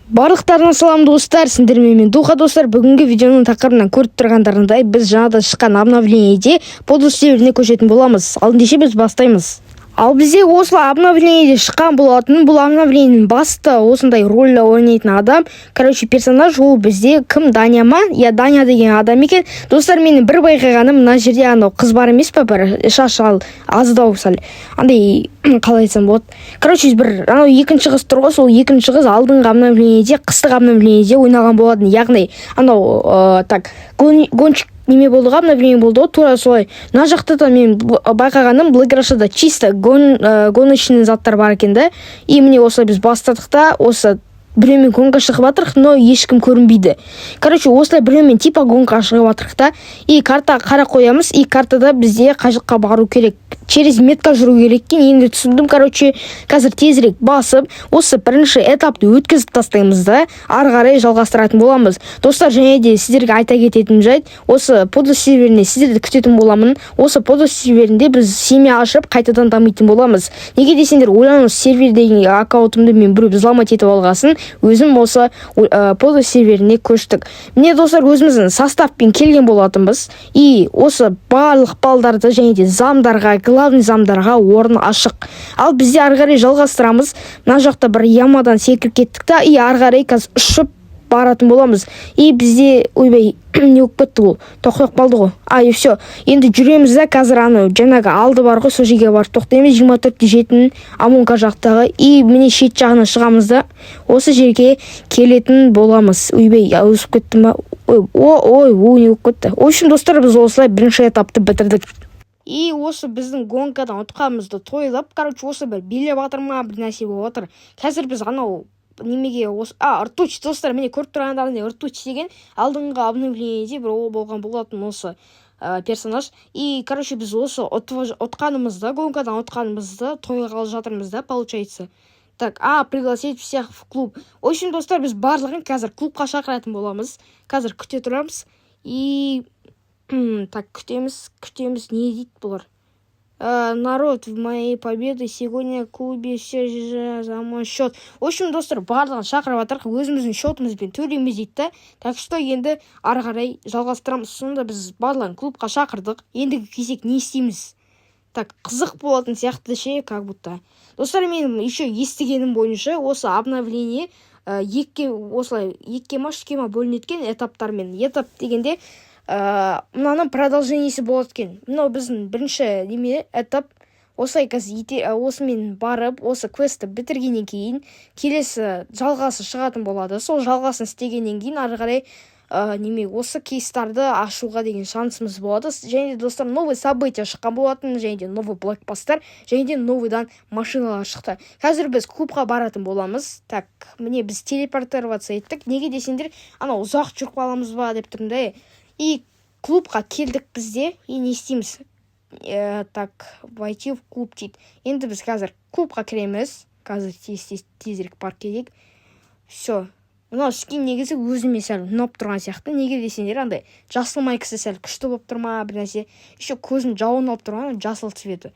Барлықтарына салам достар, сендермен Духа достар. Бүгінгі видеоның тақырыбынан көріп тұрғандарындай біз жаңада шыққан обновлениеде подус серверіне көшетін боламыз. Ал ендеше біз бастаймыз. Ал бізде осылай обновлениеде шыққан болатын. Бұл обновлениенің басты осындай рөлді ойнайтын адам. Персонаж ол бізде кім, Даня ма? Я Даня деген адам екен. Достар, менің бір байқағаным, мына жерде анау қыз бар емес пе, бір шаш аздау сәл. Андай қалай айтсам болады. Бір анау екінші қыз тұр ғой, сол екінші қыз алдыңғы обновлениеде, қыстық обновлениеде ойнаған болатын. Яғни анау гонщик неме болды ғой, обновление болды ғой, тура солай. Мына жақта да мен байқағаным, Блэкрашада чисто гоночный заттар бар екен да. И міне осылай біз бастадық та, осы біреумен гонка шығып жатырық, но ешкім көрінбейді. Осылай біреумен типа гонка шығып жатырық та, и карта қара қоямыз, и картада бізде қай жаққа бару керек, через метка жүру керек екен. Енді түсіндім. Қазір тезірек басып, осы бірінші этапты өткізіп тастаймыз да, ары қарай жалғастыратын боламыз. Достар, және де сіздерге айта кететін жайт, осы подус серверіне сіздерді күтетін боламын. Осы подус серверінде біз семья ашып, қайтадан дамитын боламыз. Неге десеңдер, ойлаңыз, сервердегі аккаунтымды мен біреу взломать етіп алғасын, өзім осы подус серверіне көштік. Міне достар, өзіміздің составпен келген болатынбыз. И осы барлық балдарды және де замдарға, главный замдарға орын ашық. Ал бізде ары қарай жалғастырамыз. Мына жақта бір ямадан секіріп кеттік та, и ары қарай қазір ұшып баратын боламыз. И бізде ойбай не болып кетті, бұл тоқиық балды ғой. И все. Енді жүреміз да, қазір анау жаңағы алды бар ғой, сол жерге барып тоқтаймыз. 24-те жетінің амонка жақтағы. И міне шет жағына шығамыз да, осы жерге келетін боламыз. Ойбай, өсіп кетті ма? Ой, не болып кетті. В общем, достар, біз осылай бірінші этапты бітірдік. И осы біздің гонкадан ұтқанымызды тойлап, осы бір билеп жатырма, бір нәрсе болып жатыр. Қазір біз анау немеге ртуч, достар, міне көріп тұрғандарында ртуч деген алдыңғы обновлениеде бір ол болған болатын осы персонаж. И біз осы ұтқанымызды, гонкадан ұтқанымызды тойлағалы жатырмыз да, получается. Пригласить всех в клуб. В общем, достар, біз барлығын қазір клубқа шақыратын боламыз. Қазір күте тұрамыз. И күтеміз, не дейді бұлар? Народ, в моей победы сегодня в клубе все за мой счет. В общем, достар, барлығын шақырып жатырық, өзіміздің счетымызбен төлейміз дейді да. Так что енді ары қарай жалғастырамыз. Сонда біз барлығын клубқа шақырдық. Ендігі кезек не істейміз? Қызық болатын сияқты ше, как будто. Достар, мен еще естігенім бойынша осы обновление екіге ма бөлінетін этаптармен. Этап дегенде мынаның продолжениесі болады екен. Мынау біздің бірінші этап. Осылай осымен барып, осы квестті бітіргеннен кейін келесі жалғасы шығатын болады. Сол жалғасын істегеннен кейін ары қарай осы кейстарды ашуға деген шансымыз болады. Және де достар, новый события шыққан болатын, және де новый блокпосттар, және де новыйдан машиналар шықты. Қазір біз клубқа баратын боламыз. Міне біз телепортироваться еттік. Неге десеңдер, анау ұзақ жүріп қаламыз ба деп тұрмын. И клубқа келдік бізде. И не істейміз? Войти в клуб дейді. Енді біз қазір клубқа кіреміз. Қазір тезірек бар керек. Все. Мынау скин негізі өзіме сәл ұнап тұрған сияқты. Неге десеңдер, андай жасыл майкасы сәл күшті болып тұрма, бір нәрсе. Еще көзім жауын алып тұрған, жасыл цветі.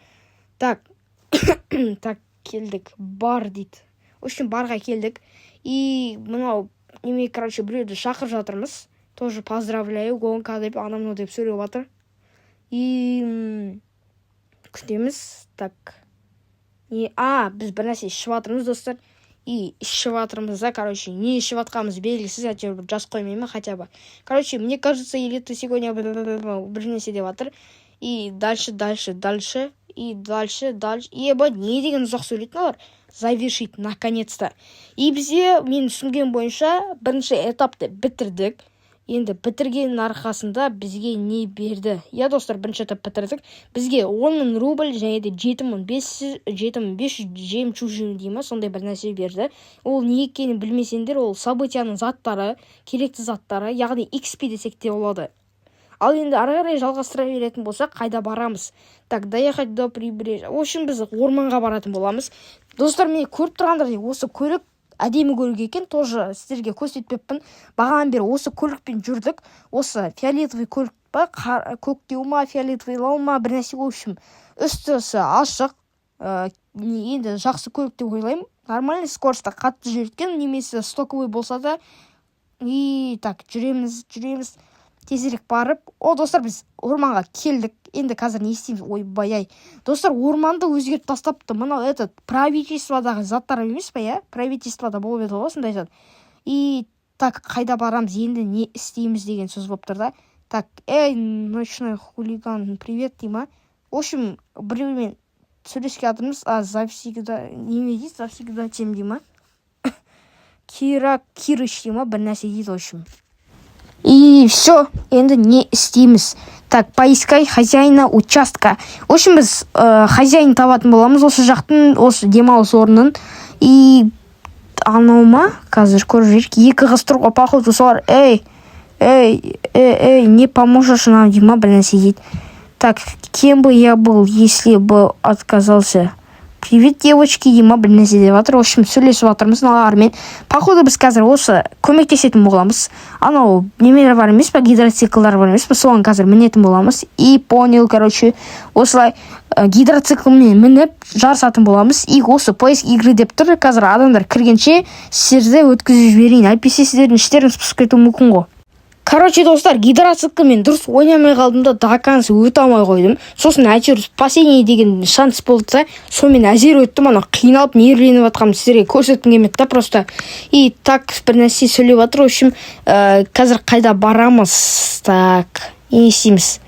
Келдік. Бар дейді. В общем, барға келдік. И мынау біреуді шақырып жатырмыз. Тоже поздравляю, гонка деп, анамно деп сөйлеп жатыр. И күтеміз. Біз бір нәрсе ішіп жатырмыз, достар. И ішіп жатырмыз да, не ішіп жатқанымыз белгісіз, әйтеуір жас қоймаймын, хотя бы. Мне кажется, или ты сегодня бір нәрсе деп жатыр. И дальше. И дальше. Не деген ұзақ сөйлейтін олар. Завершить, наконец-то. И бізде, мен түсінген бойынша, бірінші этапты бітірдік. Енді бітіргеннің арқасында бізге не берді? Достар, бірінші этап бітірдік. Бізге 10.000 рубль және де 7.500 жемчужин дейма, сондай бір нәрсе берді. Ол не екенін білмесеңдер, ол событияның заттары, керекті заттары, яғни XP десек те болады. Ал енді ары қарай жалғастыра беретін болсақ, қайда барамыз? Доехать до прибрежья. В общем, біз орманға баратын боламыз. Достар, мен көріп тұрғандар, осы көлік әдемі көлік екен, тоже сіздерге көрсетпеппін. Бағанадан бері осы көлікпен жүрдік. Осы фиолетовый көлік па, көктеу ма, фиолетовый ма, бір нәрсе. В общем, үстісі ашық. Енді жақсы көлік деп ойлаймын. нормальный скоростьта қатты жүреткен, немесе стоковый болса да. И так жүреміз тезірек барып. Достар, біз орманға келдік. Енді қазір не істейміз? Ойбай-ай. Достар, орманды өзгертіп тастапты. Мынау правительстводағы заттар емес па, иә? Правительствода болып еді ғой сондай зат. И так, қайда барамыз? Енді не істейміз деген сөз болып тұр да. Так, ночной хулиган, привет, дейма. В общем, біреумен сөйлеске жатырмыз. Завсегда, неме дейді? Завсегда тем дейма. Кирыш дейма, бір нәрсе дейді, в общем. И все, енді не істейміз? Так, поискай хозяина участка. В общем, біз хозяин табатын боламыз осы жақтың, осы демалыс орнын. И анау ма? Қазір көріп жүрік. Екі қыз тұр, походу солар. Не поможешь нам, Дима, блин, сидит. Так, кем бы я был, если бы отказался? Привет, девочки, Дима, блин, сидит. В общем, сөйлесіп жатырмыз аналармен. Походу біз қазір осы көмектесетін боламыз. Анау немелер бар емес па, гидроциклдар бар емес па, соған қазір мінетін боламыз. И понял, короче, осылай гидроциклмен мініп жарысатын боламыз. И осы поиск игры деп тұр. Қазір адамдар кіргенше сіздерді өткізіп жіберейін. Әйтпесе сіздердің іштеріңіз пысып кетуі мүмкін ғой. Короче, достар, гидроциклмен дұрыс ойнамай қалдым да до конца өте алмай қойдым. Сосын әйтеуір спасение деген шанс болды, сонымен әзер өттім. Ана қиналып нервленіп жатқанымды сіздерге көрсеткім келмеді да просто. И так бір нәрсе сөйлеп жатыр. В общем, қазір қайда барамыз? Так, не істейміз?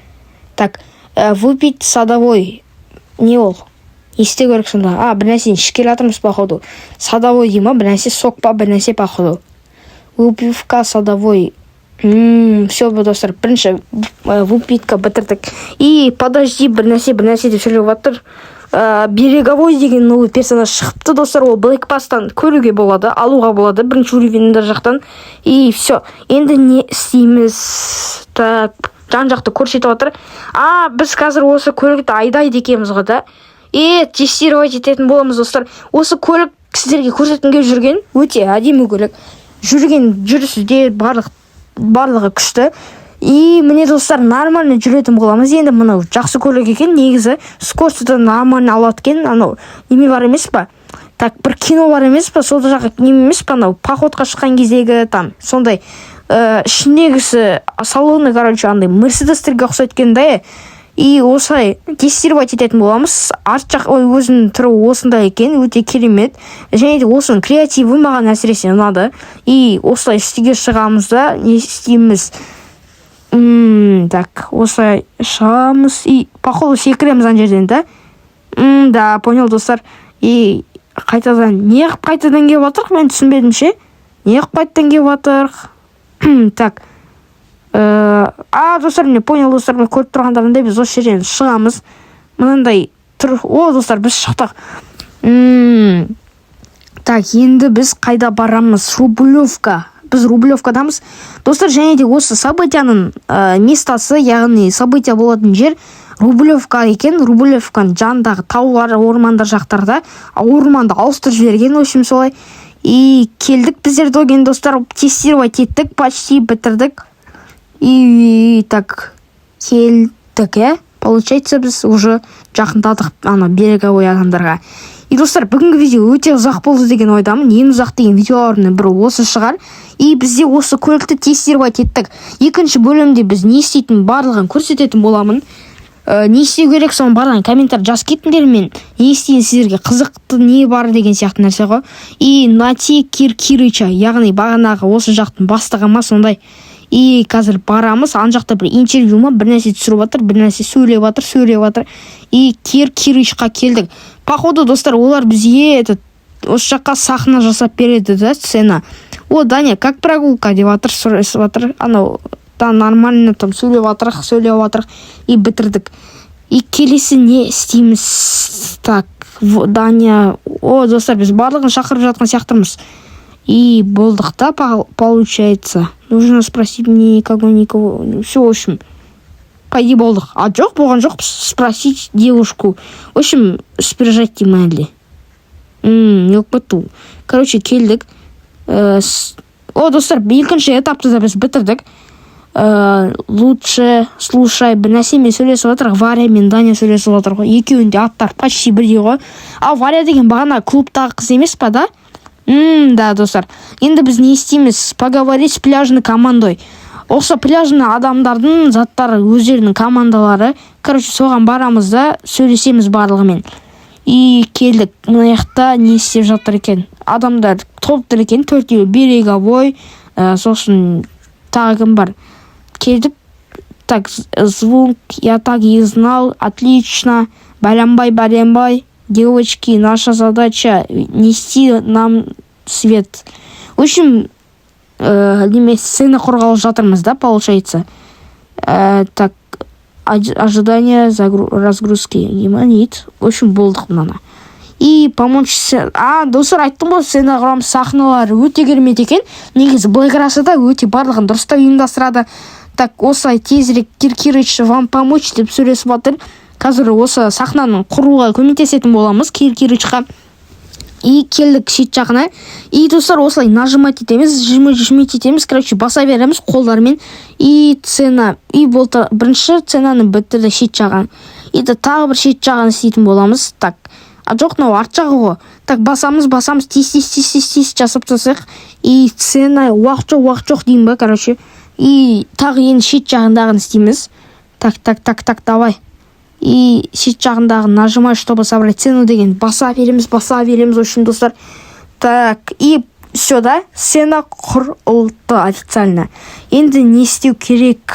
Так, выпить садовой. Не ол? Есте көрік сонда. Бір нәрсені ішкелі жатырмыз походу. Садовой дейма, бір нәрсе сок па, бір нәрсе походу. Выпивка садовой. Все, достар, бірінші выпитка бітірдік. И подожди, бір нәрсе деп сөйлеп жатыр. Береговой деген новый персонаж шығыпты, достар. Ол Black Pass'тан көруге болады, алуға болады, бірінші уровеньдер жақтан. И все, енді не істейміз? Так, жан жақты көрсетіп жатыр. Біз қазір осы көлікті айдайды екенбіз ғой да. Тестировать ететін боламыз, достар. Осы көлік сіздерге көрсеткенге жүрген, өте әдемі көлік. Жүрген жүрісі де барлығы күшті. И міне, достар, нормально жүретін боламыз. Енді мынау жақсы көлік екен, негізі скоростьты нормально алады екен. Анау неме бар емес па? Так, бір кино бар емес па? Сол жаққа неме емес па? Анау походқа шыққан кездегі там сондай ішіндегісі салоны, короче, андай Мерседестерге ұқсайды екен да. И осылай тестировать ететін боламыз. Арт жақ өзінің түрі осындай екен, өте керемет. Және де осының креативі маған әсіресе ұнады. И осылай істеге шығамыз да, не істейміз? Так, осылай шығамыз. И походу секіреміз ана жерден да. Да, понял, достар. И қайтадан келіп жатырық, мен түсінбедім ше. Не қайтадан келіп жатырық? Так. Достар, не понял, достар, мен көріп тұрғандарында біз осы жерден шығамыз. Мынандай тұр. Достар, біз шықтық. Так, енді біз қайда барамыз? Рублевка. Біз Рублевкадамыз. Достар, және де осы событияның местасы, яғни события болатын жер Рублевка екен. Рублевканың жанындағы таулар, ормандар жақтарда. Орманды ауыстырып жіберген, в общем, солай. И келдік біздер доген, достар, тестировать еттік, почти бітірдік. И так, келдік, получается, біз уже жақындадық береговой адамдарға. И, достар, бүгінгі видео өте ұзақ болды деген ойдамын. Ең ұзақ деген видеоларының бірі осы шығар. И бізде осы көлікті тестировать еттік. Екінші бөлімде біз не істейтін барлығын көрсететін боламын. Не істеу керек, соның барлығын комментар жазып кетіңдер. Мен не істейін сіздерге қызықты не бар деген сияқты нәрсе ғой. И Нати Киркирыча, яғни бағанағы осы жақтың бастығы ма сондай. И қазір барамыз, ан жақта бір интервью ма, бір нәрсе түсіріп жатыр, бір нәрсе сөйлеп жатыр. И Киркирычқа келдік. Походу, достар, олар бізге осы жаққа сахна жасап береді да, сцена. Даня, как прогулка деп жатыр, анау нормально там сөйлеп жатыр. И бітірдік. И келесі не істейміз? Так, Даня, достар, біз барлығын шақырып жатқан сияқтымыз. И болдық та, получается. Нужно спросить мне никого. Все, в общем, пойди болдық. Жоқ, болған жоқ, спросить девушку. В общем, спряжать демәлі. Yok біту. Короче, келдік. Достар, екінші этапты да біз бітірдік. лучше слушай бір нәрсемен сөйлесіп жатыр. Варя мен Даня сөйлесіп жатыр ғой. Екеуінде аттар почти бірдей ғой. А Варя деген бағана клубтағы қыз емес па, да? Да, достар. Енді біз не істейміз? Поговорить с пляжной командой. Осы пляжный адамдардың заттары өздерінің командалары. Короче, соған барамыз да сөйлесеміз барлығымен. И келдік. Мына жақта не істеп жатыр екен? Адамдар толып екен, төртеуі береговой, сосын тағы кім бар? Келдік. Так, звук я так и знал. Отлично. Барямбай. Девочки, наша задача нести нам свет. В общем, сцена құрғалы жатырмыз, да, получается. Так, ожидание разгрузки. Еманит. В общем, болдық мынаны. И помочь... достар, айттым ғой, сцена құрамыз, сахналары өте керемет екен. Негізі Блэкрасы да өте барлығын дұрыстап ұйымдастырады. Так, осылай тезірек Киркирыч вам помочь деп сөйлесіп жатыр. Қазір осы сахнаның құруға көмектесетін боламыз Киркирычқа. И келдік шет жағына. И достар, осылай нажимать етеміз, жмить етеміз. Короче, баса береміз қолдармен. И сцена, и болды бірінші сценаны бітірді шет жағын. И тағы бір шет жағын істейтін боламыз. Так, жоқ, мынау арт жағы ғой. Так, басамыз, тез жасап тастайық. И сцена уақыт жоқ деймін ба, короче. И тағы енді шет жағындағын істейміз. Так, давай. И шет жағындағы нажимай, чтобы собрать сцену деген баса береміз, в общем, достар. Так, и все, да? Сцена құрылды официально. Енді не істеу керек?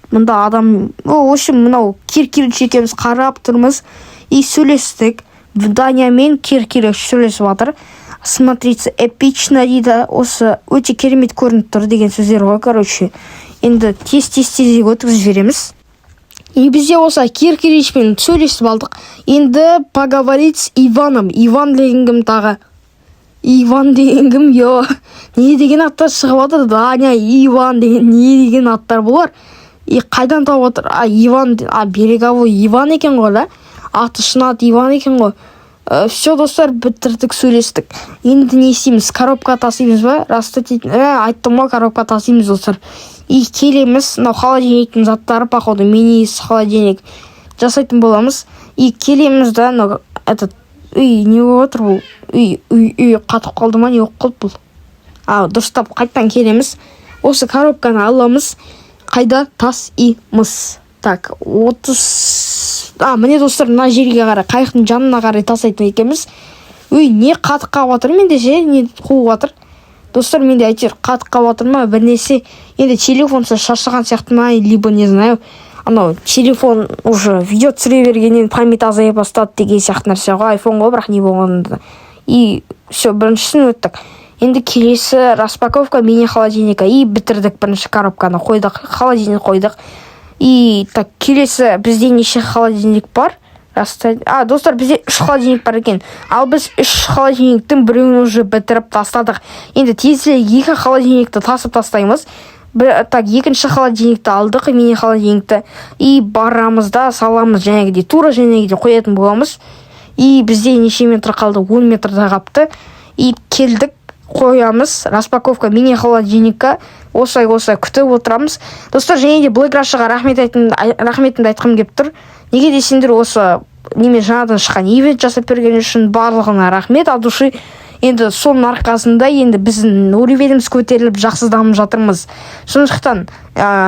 Мында адам... в общем, мынау Киркирыч екеуміз қарап тұрмыз. И сөйлестік. Даня мен Киркирыч сөйлесіп жатыр. Смотрите, эпично дейді. Осы өте керемет көрініп тұр деген сөздер ғой, короче. Енді тез өткізіп жібереміз. И бізде осы Киркиричпен сөйлесіп алдық. Енді поговорить с Иваном. Иван деген кім тағы? Иван деген кім? Не деген аттар шығып отыр? Даня, Иван деген не деген аттар болар? И қайдан тауып отыр? Иван, береговой Иван екен ғой, да? Аты шын Иван екен ғой. Все, достар, бітірдік, сөйлестік. Енді не істейміз? Коробка тасимыз ба? Айттым ғой, коробка тасимыз, достар. И келеміз, мынау холодильниктің заттары, походу, мини-с холодильник жасайтын боламыз. И келеміз, да, не болып отыр бұл? Үй қатып қалды ма, не болып қалды бұл? Дұрыстап қайттан келеміз. Осы коробканы аламыз. Қайда тасимыз? Так, 30... міне, достар, мына жерге қарай, қайықтың жанына қарай тасайтын екенбіз. Не қатып қалып отыр, менде ше, не қуып отыр. Достар, менде әйтеуір қатып қалып отыр ма, бір нәрсе. Енді телефонсыз шаршаған сияқты ма, либо не знаю. Телефон уже видео түсіре бергеннен память азая бастады деген сияқты нәрсе ғой. iPhone ғой, бірақ не болғанда. И все, біріншісін өттік. Енді келесі распаковка мини холодильника. И бітірдік бірінші коробканы қойдық, холодильник қойдық. И так, келесі бізде неше холодильник бар? Достар, бізде 3 холодильник бар екен. Ал біз 3 холодильниктің біреуін уже бітіріп тастадық. Енді тезірек 2 холодильникті тасып тастаймыз. Так, екінші холодильникті алдық, мини холодильникті. И барамыз да саламыз, жәнегідей тура жәнегідей қоятын боламыз. И бізде неше метр қалды? 10 метрді қапты. И келдік, қоямыз. Распаковка мини холодильникка. Осылай күтіп отырамыз. Достар, және де Блэкрашыға рахметімді айтқым келіп тұр. Неге десеңдер, осы неме жаңадан шыққан ивент жасап берген үшін барлығына рахмет. Ал души, енді соның арқасында енді біздің уровеніміз көтеріліп жақсы дамып жатырмыз. Сондықтан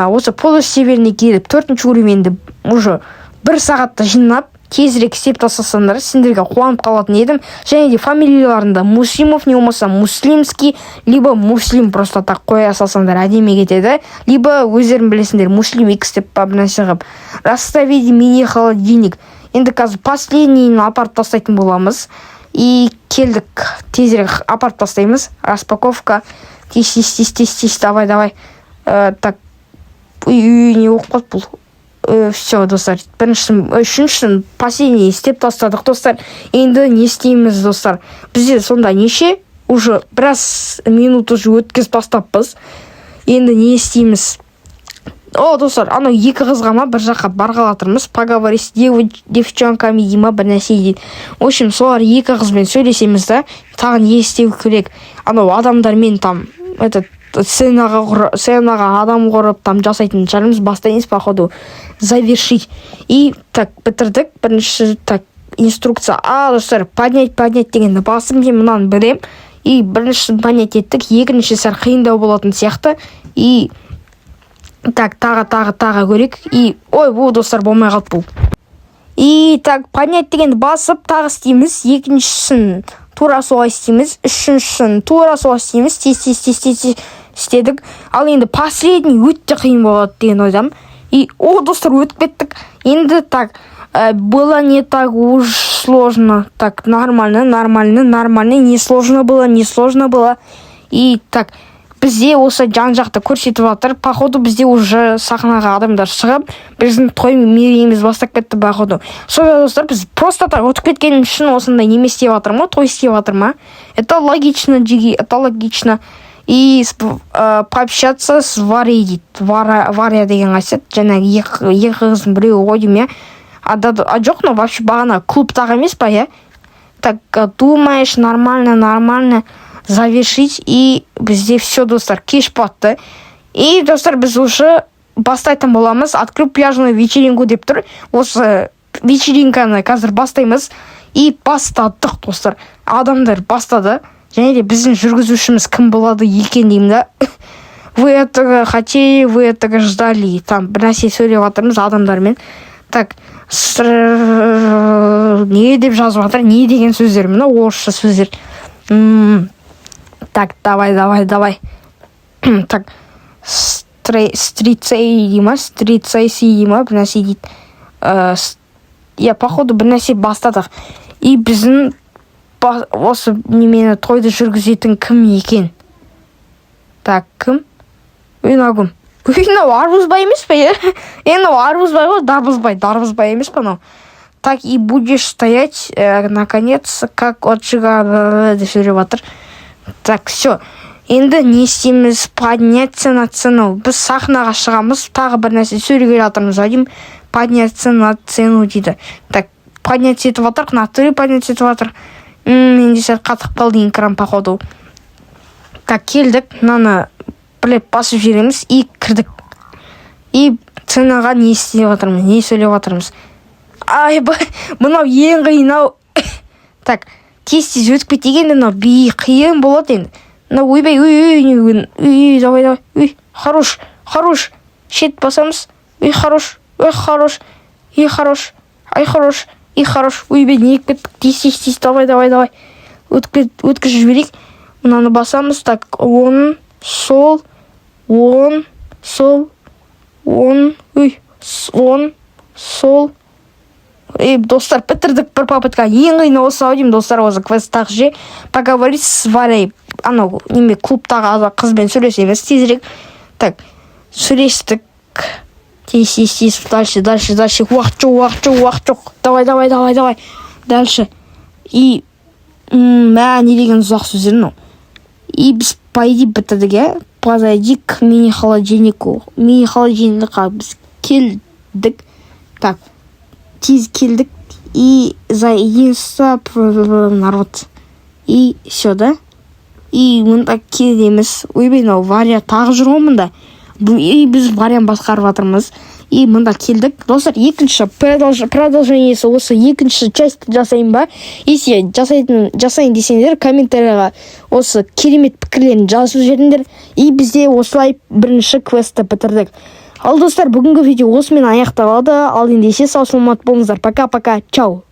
осы полос северіне келіп 4-ші уровенді уже 1 сағатта жинап тезірек істеп тастасаңдар, сендерге қуанып қалатын едім. Және де фамилияларында Муслимов не болмаса Муслимский, либо Муслим просто так қоя салсаңдар әдемі кетеді. Либо өздерің білесіңдер Муслим X деп бір нәрсе қылып. Расставить мини холодильник. Енді қазір последнийін апарып тастайтын боламыз. И келдік, тезірек апарып тастаймыз. Распаковка. Тез, давай. Так, не оқып қалды бұл. Все, достар, үшіншісін последний істеп тастадық, достар. Енді не істейміз, достар? Бізде сонда неше? Уже біраз минут уже өткіз бастаппыз. Енді не істейміз? Достар, анау 2 қызға ма бір жаққа барғалатырмыз. Поговори с девчонками дейма бір нәрсе дейді. В общем, солар 2 қызбен сөйлесеміз да, тағы не істеу керек? Анау адамдармен там этот сценаға адам құрып там жасайтын шығармыз. Бастаймыз походу завершить. И так бітірдік. Бірінші так инструкция. Достар, поднять дегенді басым, мен мынаны білем. И бірінші поднять еттік, екінші сәл қиындау болатын сияқты. И так тағы көрек. И ой, достар, болмай қалып бұл. И так поднять дегенді басып тағы істейміз. Екіншісін тура солай істейміз. Үшіншісін тура солай істейміз. Тез істедік. Ал енді последний өтте қиын болады деген ойдам. И достар, өтіп кеттік. Енді так было не так уж сложно. Так, нормально. Не сложно было. И так, бізде осы жан-жақты көрсетіп жатыр. Походу, бізде уже сахнаға адамдар шығып, біздің той мерейіміз бастап кетті, походу. Сонда, достар, біз просто так өтіп кеткен үшін осындай неме істеп жатыр ма? Той істеп жатыр ма? Это логично, Джиги, это логично. И пообщаться с Варей дейді. Варя деген қасет. Жаңағы екі қыздың біреуі ғой деймін, жоқ, но вообще бағана клубтағы емес па, я? Так, думаешь, нормально завершить. И бізде все, достар, кеш батты. И, достар, біз уже бастайтын боламыз. Открыть пляжную вечеринку деп тұр. Осы вечеринканы қазір бастаймыз. И бастадық, достар. Адамдар бастады. Және де біздің жүргізушіміз кім болады екен деймін да. Вы этого хотели, вы этого ждали. Там бір нәрсе сөйлеп жатырмыз адамдармен. Так, не деп жазып жатыр, не деген сөздер, мына орысша сөздер. Так, давай. Так, стрицей дейма, бір нәрсе дейді. Походу, бір нәрсе бастадық. И біздің осы немені тойды жүргізетін кім екен? Так, кім? Мынау Арбузбай емес па? Арбузбай ғой, Дарбузбай емес па мынау? Так, и будешь стоять, наконец, как отжига деп сөйлеп жатыр. Так, все. Енді не істейміз? Подняться на цену. Біз сахнаға шығамыз, тағы бір нәрсе сөйлегелі жатырмыз, айдым. Подняться на цену дейді. Так, подняться етіп жатыр, натыры подняться етіп жатыр. Менде сәл қатып қалды экран, походу. Так, келдік, мынаны білеп басып жібереміз и кірдік. И ценаға не істеп жатырмыз, не сөйлеп жатырмыз. Мынау ең қиын. Так, тез өтіп кетегенде мынау қиын болады енді. Мынау ойбай, давай. Хорош. Шет басамыз. Хорош. Ойбай, не кеттік. Тез. Давай. Өткізіп жіберейік. Мынаны басамыз. Так, он, сол. Достар, бітірдік бір попытка. Ең қиын осы аудим, достар, осы квесттағы же. Поговорить с Варей. Анау, неме клубтағы қызбен сөйлесеміз тезірек. Так, сөйлестік. Тез. Дальше. Уақыт жоқ. Давай. Дальше. И не деген ұзақ сөздер, ну. И біз пойди бітірдік, Подойди к мини-холодильнику. Мини-холодильникқа біз келдік. Так, тез келдік. И заединство народ. И все, да? И мында келеміз. Ойбай, Варя тағы жүр ғой мында. И біз Варяны басқарып жатырмыз. И мында келдік. Достар, екінші продолжениесі осы екінші часть жасайын ба? Если жасайын десеңдер, комментарияға осы керемет пікірлерін жазып жіберіңдер. И бізде осылай бірінші квестті бітірдік. Ал достар, бүгінгі видео осымен аяқталады. Ал ендеше сау саламат болыңыздар. Пока, чау.